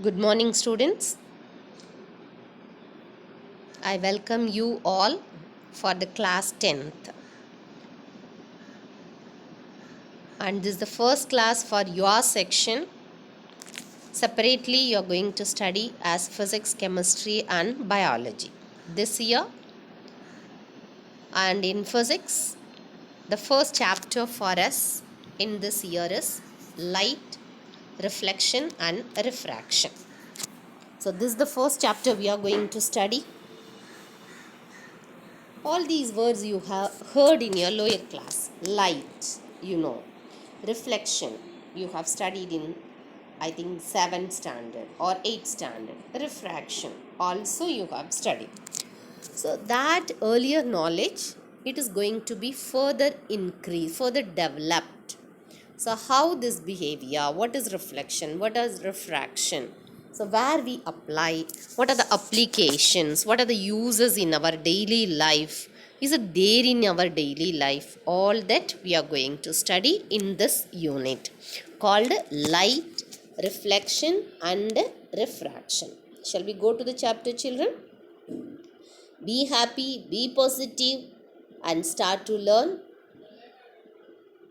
Good morning, students. I welcome you all for the class 10th. And this is the first class for your section. Separately, you are going to study as physics, chemistry, and biology. This year, and in physics, the first chapter for us in this year is light, reflection, and refraction. So, this is the first chapter we are going to study. All these words you have heard in your lower class. Light, reflection, you have studied in, I think, 7th standard or 8th standard. Refraction also you have studied. So that earlier knowledge, it is going to be further increased, further developed. So how this behavior, what is reflection, what is refraction, so where we apply, what are the applications, what are the uses in our daily life, is it there in our daily life, all that we are going to study in this unit called light, reflection and refraction. Shall we go to the chapter, children? Be happy, be positive, and start to learn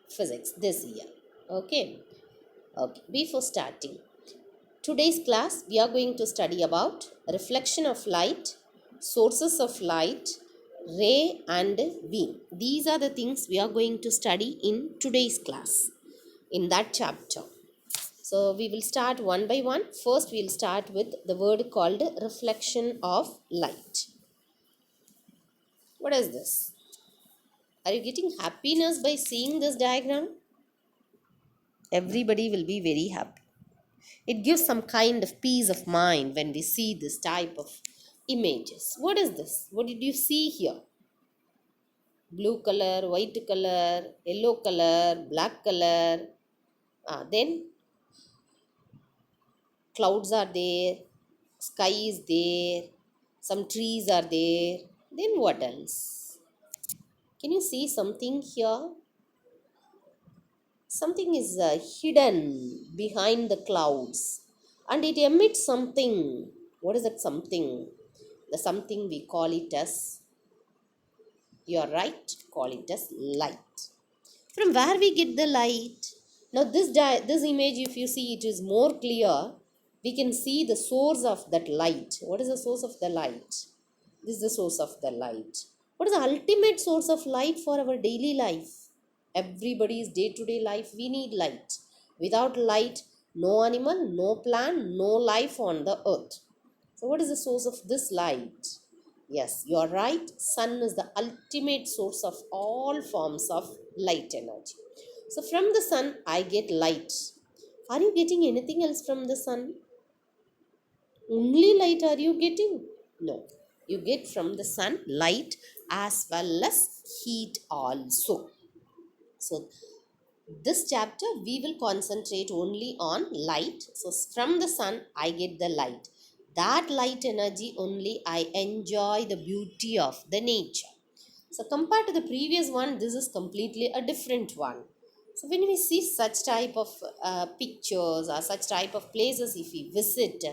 physics this year. Okay. Okay. Before starting today's class, we are going to study about reflection of light, sources of light, ray and beam. These are the things we are going to study in today's class in that chapter. So we will start one by one. First, we will start with the word called reflection of light. What is this? Are you getting happiness by seeing this diagram? Everybody will be very happy. It gives some kind of peace of mind when we see this type of images. What is this? What did you see here? Blue color, white color, yellow color, black color. Then clouds are there, sky is there, some trees are there. Then what else? Can you see something here? Something is hidden behind the clouds and it emits something. What is that something? The something we call it as, you are right, call it as light. From where we get the light? Now this image, if you see, it is more clear. We can see the source of that light. What is the source of the light? This is the source of the light. What is the ultimate source of light for our daily life? Everybody's day-to-day life, we need light. Without light, no animal, no plant, no life on the earth. So what is the source of this light? Yes, you are right. Sun is the ultimate source of all forms of light energy. So from the sun, I get light. Are you getting anything else from the sun? Only light are you getting? No. You get from the sun light as well as heat also. So this chapter we will concentrate only on light. So from the sun I get the light. That light energy only I enjoy the beauty of the nature. So compared to the previous one, this is completely a different one. So when we see such type of pictures or such type of places, if we visit,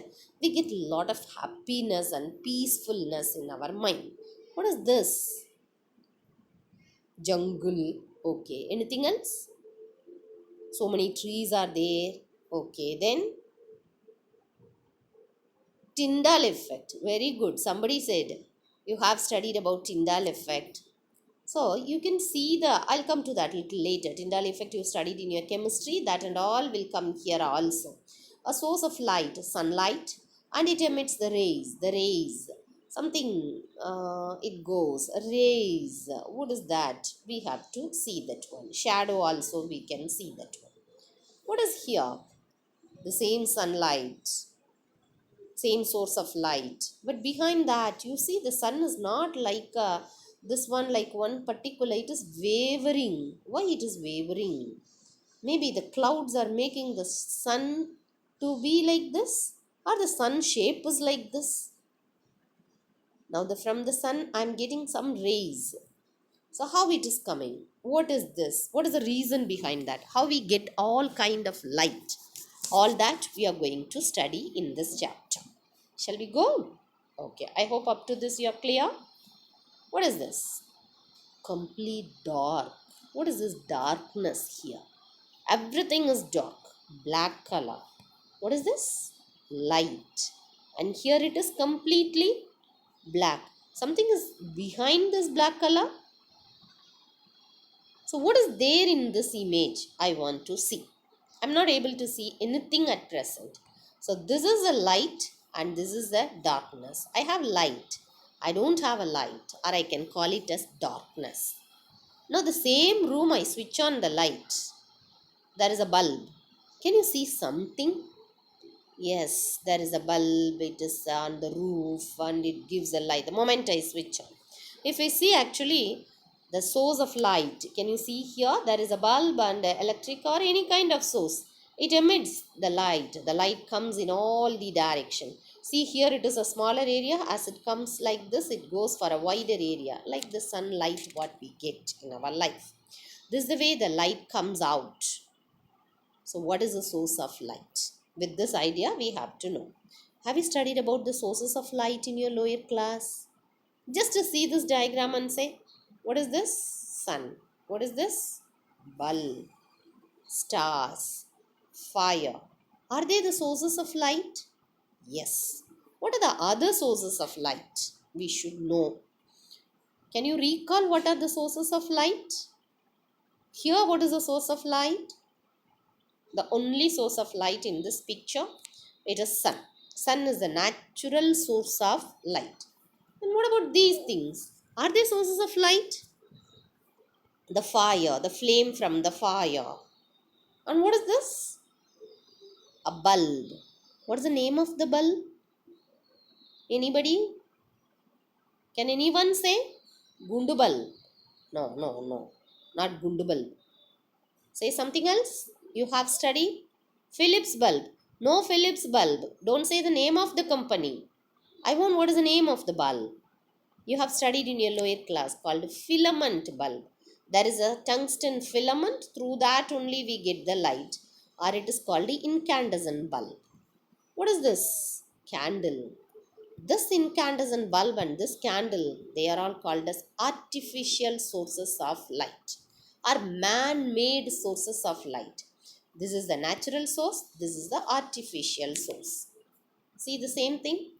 we get a lot of happiness and peacefulness in our mind. What is this? Jungle. Okay, anything else? So many trees are there. Okay, then Tyndall effect. Very good. Somebody said you have studied about Tyndall effect. So you can see the, I'll come to that little later. Tyndall effect you studied in your chemistry. That and all will come here also. A source of light, sunlight, and it emits the rays. The rays. Something, it goes. Rays. What is that? We have to see that one. Shadow also we can see that one. What is here? The same sunlight, same source of light, but behind that you see the sun is not like this one, like one particular, it is wavering. Why it is wavering? Maybe the clouds are making the sun to be like this, or the sun shape is like this. Now from the sun I'm getting some rays. So how it is coming? What is this? What is the reason behind that? How we get all kind of light? All that we are going to study in this chapter. Shall we go? Okay, I hope up to this you are clear. What is this? Complete dark. What is this darkness here? Everything is dark, black color. What is this? Light. And here it is completely black. Something is behind this black color. So what is there in this image? I want to see. I'm not able to see anything at present. So this is a light and this is a darkness. I have light. I don't have a light, or I can call it as darkness. Now the same room, I switch on the light. There is a bulb. Can you see something? Yes, there is a bulb. It is on the roof and it gives a light. The moment I switch on. If I see actually the source of light, can you see here? There is a bulb and electric or any kind of source. It emits the light. The light comes in all the direction. See here it is a smaller area. As it comes like this, it goes for a wider area. Like the sunlight what we get in our life. This is the way the light comes out. So what is the source of light? With this idea, we have to know. Have you studied about the sources of light in your lower class? Just to see this diagram and say, what is this? Sun. What is this? Bulb. Stars. Fire. Are they the sources of light? Yes. What are the other sources of light? We should know. Can you recall what are the sources of light? Here, what is the source of light? The only source of light in this picture, it is sun. Sun is the natural source of light. And what about these things? Are they sources of light? The fire, the flame from the fire. And what is this? A bulb. What is the name of the bulb? Anybody? Can anyone say? Gundu bulb. No. Not Gundu bulb. Say something else. You have studied Philips bulb. No Philips bulb. Don't say the name of the company. I want what is the name of the bulb. You have studied in your lower class called filament bulb. There is a tungsten filament. Through that only we get the light. Or it is called the incandescent bulb. What is this? Candle. This incandescent bulb and this candle, they are all called as artificial sources of light, or man-made sources of light. This is the natural source, this is the artificial source. See the same thing?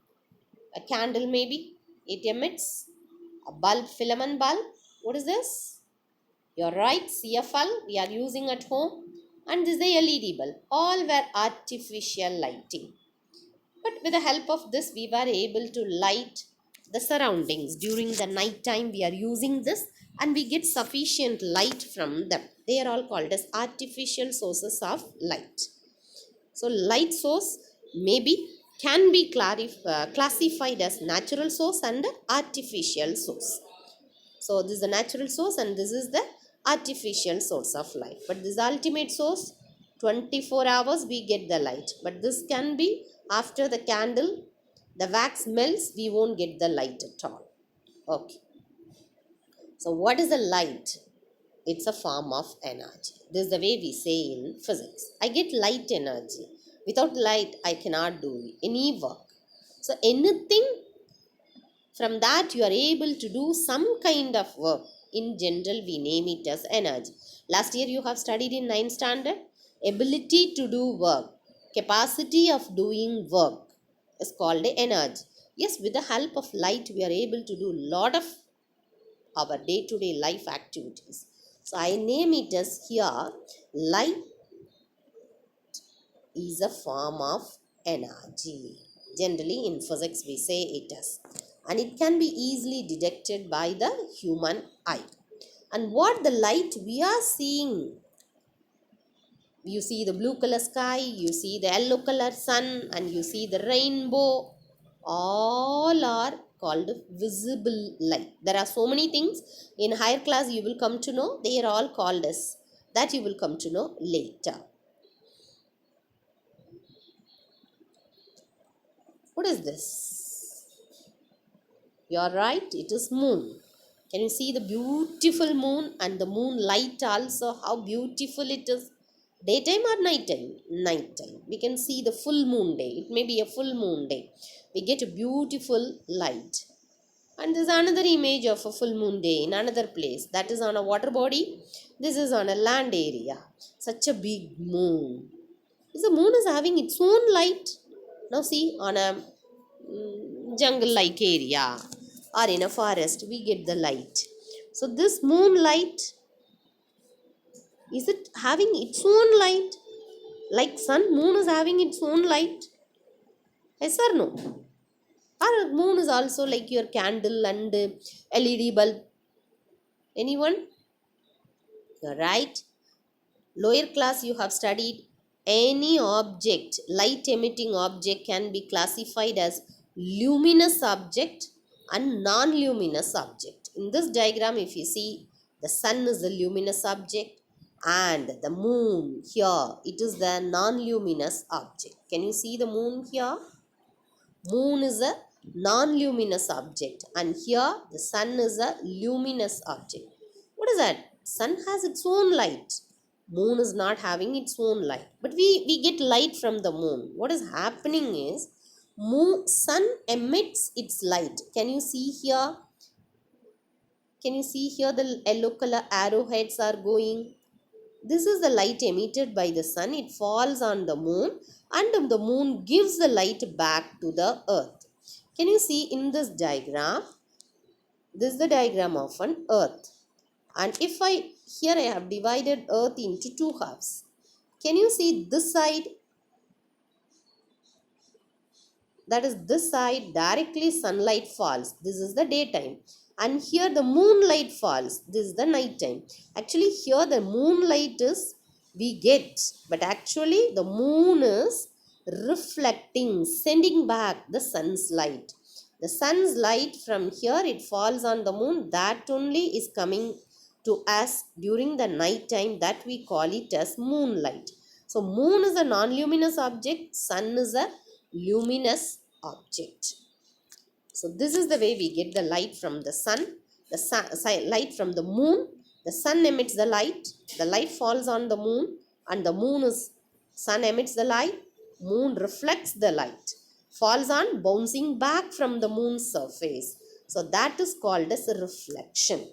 A candle maybe, it emits. A bulb, filament bulb, what is this? You're right, CFL, we are using at home. And this is the LED bulb. All were artificial lighting. But with the help of this, we were able to light the surroundings. During the night time, we are using this and we get sufficient light from them. They are all called as artificial sources of light. So, light source maybe can be classified as natural source and artificial source. So, this is the natural source and this is the artificial source of light. But this ultimate source, 24 hours we get the light. But this can be after the candle, the wax melts, we won't get the light at all. Okay. So what is the light? It's a form of energy. This is the way we say in physics. I get light energy. Without light, I cannot do any work. So anything from that you are able to do some kind of work. In general, we name it as energy. Last year you have studied in 9th standard. Ability to do work. Capacity of doing work is called energy. Yes, with the help of light, we are able to do a lot of our day-to-day life activities. So I name it as here, light is a form of energy. Generally in physics we say it is. And it can be easily detected by the human eye. And what the light we are seeing, you see the blue color sky, you see the yellow color sun, and you see the rainbow. All are called visible light. There are so many things. In higher class you will come to know. They are all called as. That you will come to know later. What is this? You are right. It is moon. Can you see the beautiful moon and the moonlight also? How beautiful it is. Daytime or nighttime? Nighttime. We can see the full moon day. It may be a full moon day. We get a beautiful light. And this is another image of a full moon day in another place. That is on a water body. This is on a land area. Such a big moon. The moon is having its own light. Now see, on a jungle-like area or in a forest, we get the light. So this moonlight, is it having its own light? Like sun, moon is having its own light? Yes or no? Or moon is also like your candle and LED bulb? Anyone? You're right. Lower class you have studied any object, light emitting object can be classified as luminous object and non-luminous object. In this diagram, if you see, the sun is the luminous object and the moon here, it is the non-luminous object. Can you see the moon here? Moon is a non-luminous object and here the sun is a luminous object. What is that? Sun has its own light. Moon is not having its own light. But we get light from the moon. What is happening is, sun emits its light. Can you see here? Can you see here the yellow color arrowheads are going? This is the light emitted by the sun. It falls on the moon and the moon gives the light back to the earth. Can you see in this diagram? This is the diagram of an earth. And if here I have divided earth into two halves. Can you see this side? That is this side directly sunlight falls. This is the daytime. And here the moonlight falls. This is the night time. Actually here the moonlight is we get. But actually the moon is reflecting, sending back the sun's light. The sun's light from here, it falls on the moon. That only is coming to us during the night time, that we call it as moonlight. So moon is a non-luminous object, sun is a luminous object. So this is the way we get the light from the sun, light from the moon. The sun emits the light falls on the moon and the sun emits the light, moon reflects the light, falls on, bouncing back from the moon's surface. So that is called as a reflection.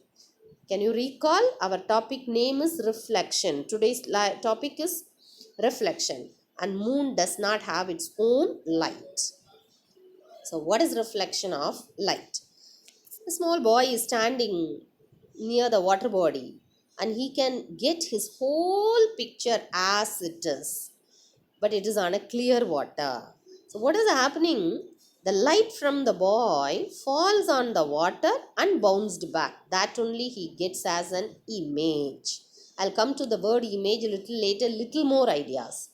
Can you recall? Our topic name is reflection. Today's topic is reflection. And moon does not have its own light. So what is reflection of light? A small boy is standing near the water body and he can get his whole picture as it is. But it is on a clear water. So what is happening? The light from the boy falls on the water and bounced back. That only he gets as an image. I'll come to the word image a little later, little more ideas.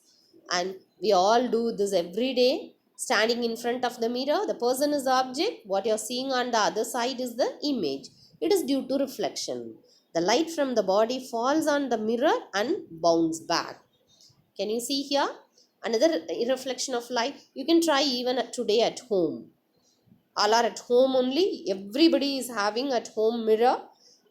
And we all do this every day. Standing in front of the mirror, the person is the object. What you're seeing on the other side is the image. It is due to reflection. The light from the body falls on the mirror and bounces back. Can you see here? Another reflection of light. You can try even today at home. All are at home only. Everybody is having at home mirror.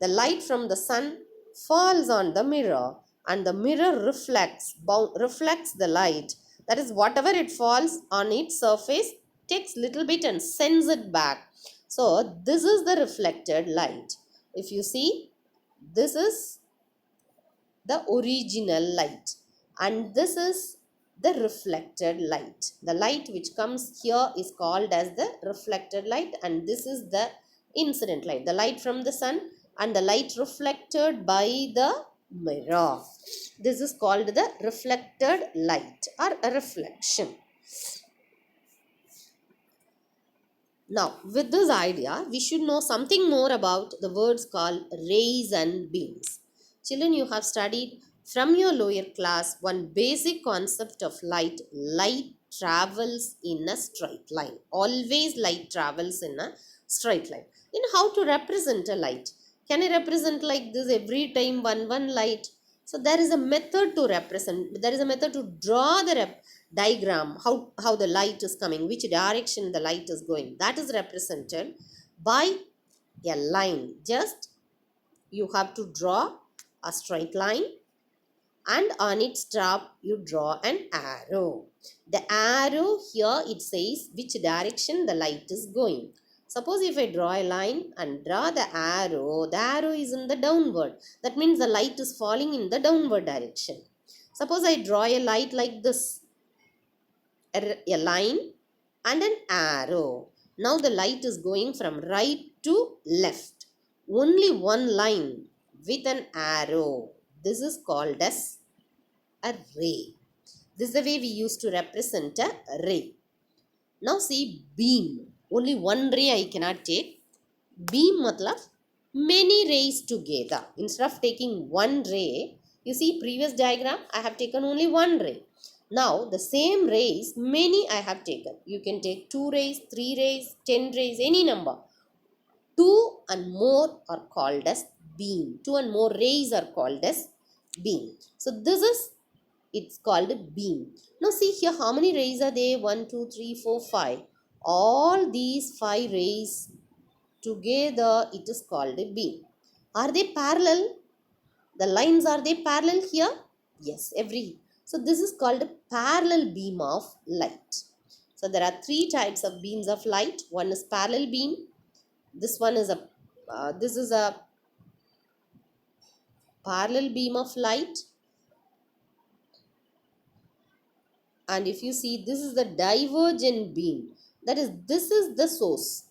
The light from the sun falls on the mirror and the mirror reflects the light. That is, whatever it falls on its surface takes little bit and sends it back. So this is the reflected light. If you see, this is the original light and this is the reflected light. The light which comes here is called as the reflected light and this is the incident light. The light from the sun and the light reflected by the mirror. This is called the reflected light or a reflection. Now, with this idea, we should know something more about the words called rays and beams. Children, you have studied from your lower class one basic concept of light. Light travels in a straight line. Always light travels in a straight line. Then how to represent a light? Can I represent like this every time one light? So there is a method to represent. There is a method to draw the diagram, how the light is coming, which direction the light is going. That is represented by a line. Just you have to draw a straight line and on its top you draw an arrow. The arrow here, it says which direction the light is going. Suppose if I draw a line and draw the arrow is in the downward. That means the light is falling in the downward direction. Suppose I draw a light like this, a line and an arrow. Now the light is going from right to left. Only one line with an arrow. This is called as a ray. This is the way we used to represent a ray. Now see beam. Only one ray I cannot take. Beam matlab many rays together. Instead of taking one ray, you see previous diagram, I have taken only one ray. Now the same rays, many I have taken. You can take 2 rays, 3 rays, 10 rays, any number. 2 and more are called as beam. 2 and more rays are called as beam. So this is, it's called beam. Now see here, how many rays are there? 1, 2, 3, 4, 5. All these 5 rays together, it is called a beam. Are they parallel? The lines, are they parallel here? Yes, every. So this is called a parallel beam of light. So there are 3 types of beams of light. One is parallel beam. This one is this is a parallel beam of light. And if you see, this is the divergent beam. That is, this is the source,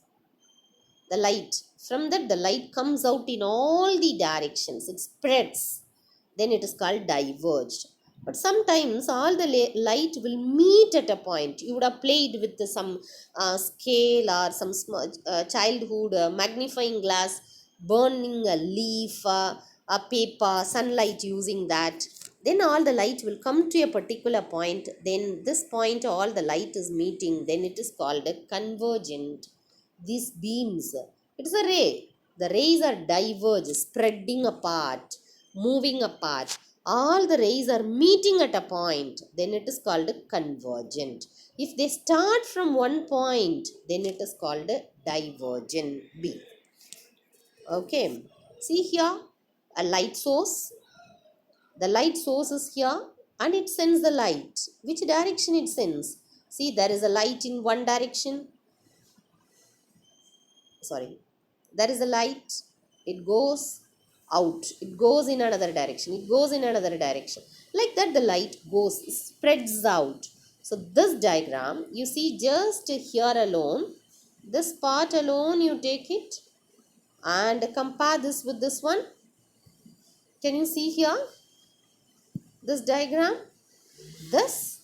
the light. From that the light comes out in all the directions, it spreads, then it is called diverged. But sometimes all the light will meet at a point. You would have played with some scale or some childhood magnifying glass, burning a leaf, a paper, sunlight, using that. Then all the light will come to a particular point. Then this point all the light is meeting. Then it is called a convergent. These beams, it is a ray. The rays are diverged, spreading apart, moving apart. All the rays are meeting at a point. Then it is called a convergent. If they start from one point, then it is called a divergent beam. Okay. See here, a light source. The light source is here and it sends the light. Which direction it sends? See, there is a light in one direction. Sorry, there is a light, it goes out, it goes in another direction, it goes in another direction. Like that the light goes, spreads out. So this diagram, you see, just here alone, this part alone you take it and compare this with this one. Can you see here, this diagram, this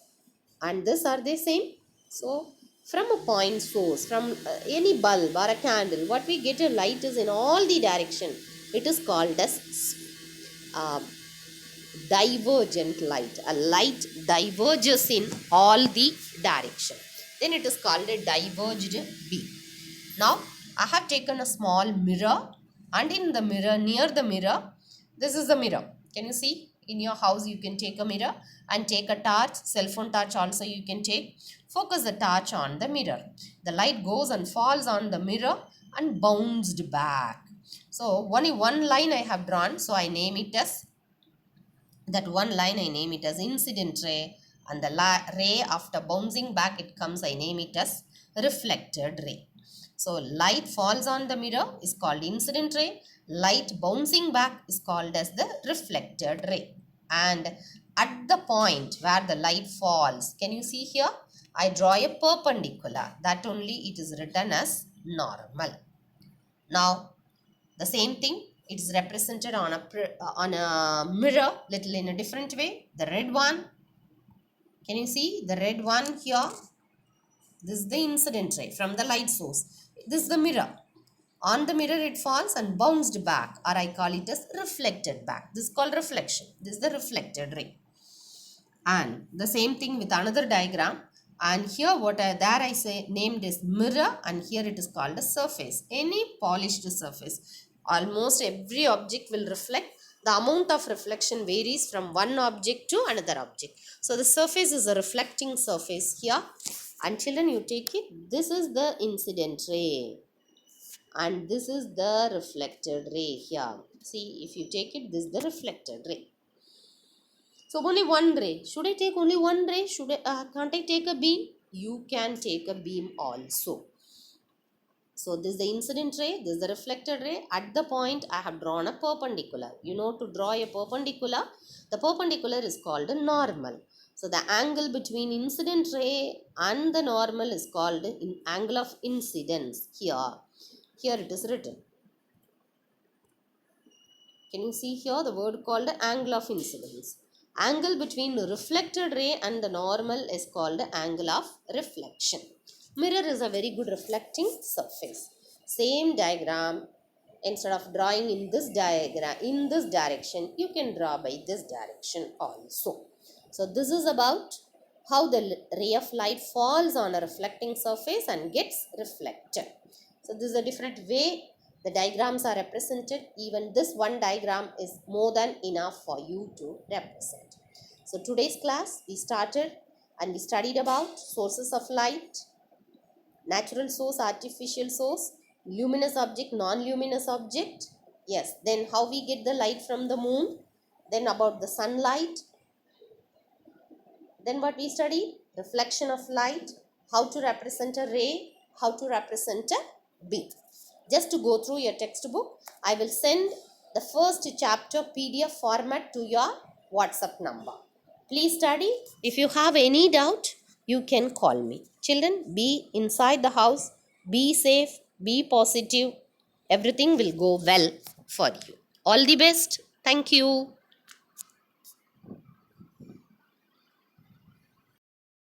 and this, are they same? So from a point source, from any bulb or a candle, what we get a light is in all the direction. It is called as divergent light. A light diverges in all the direction. Then it is called a diverged beam. Now I have taken a small mirror, and in the mirror, near the mirror, this is the mirror. Can you see? In your house you can take a mirror and take a torch, cell phone torch also you can take. Focus the torch on the mirror. The light goes and falls on the mirror and bounced back. So only one line I have drawn, so I name it as, that one line I name it as incident ray, and the ray after bouncing back it comes, I name it as reflected ray. So light falls on the mirror is called incident ray. Light bouncing back is called as the reflected ray. And at the point where the light falls, can you see here, I draw a perpendicular, that only it is written as normal. Now the same thing, it is represented on a mirror, little in a different way. The red one, can you see the red one here? This is the incident ray from the light source. This is the mirror. On the mirror it falls and bounced back, or I call it as reflected back. This is called reflection. This is the reflected ray. And the same thing with another diagram. And here there I say named as mirror, and here it is called a surface. Any polished surface. Almost every object will reflect. The amount of reflection varies from one object to another object. So the surface is a reflecting surface here. And children, you take it. This is the incident ray. And this is the reflected ray here. See, if you take it, this is the reflected ray. So only one ray. Should I take only one ray? Can't I take a beam? You can take a beam also. So this is the incident ray, this is the reflected ray. At the point I have drawn a perpendicular. You know, to draw a perpendicular, the perpendicular is called a normal. So the angle between incident ray and the normal is called angle of incidence. Here it is written. Can you see here the word called angle of incidence? Angle between the reflected ray and the normal is called angle of reflection. Mirror is a very good reflecting surface. Same diagram, instead of drawing in this diagram, in this direction, you can draw by this direction also. So this is about how the ray of light falls on a reflecting surface and gets reflected. So this is a different way the diagrams are represented. Even this one diagram is more than enough for you to represent. So today's class we started and we studied about sources of light, natural source, artificial source, luminous object, non-luminous object. Yes, then how we get the light from the moon, then about the sunlight, then what we studied, reflection of light, how to represent a ray, how to represent a beam. Just to go through your textbook, I will send the first chapter PDF format to your WhatsApp number. Please study. If you have any doubt, you can call me. Children, be inside the house, be safe, be positive. Everything will go well for you. All the best. Thank you.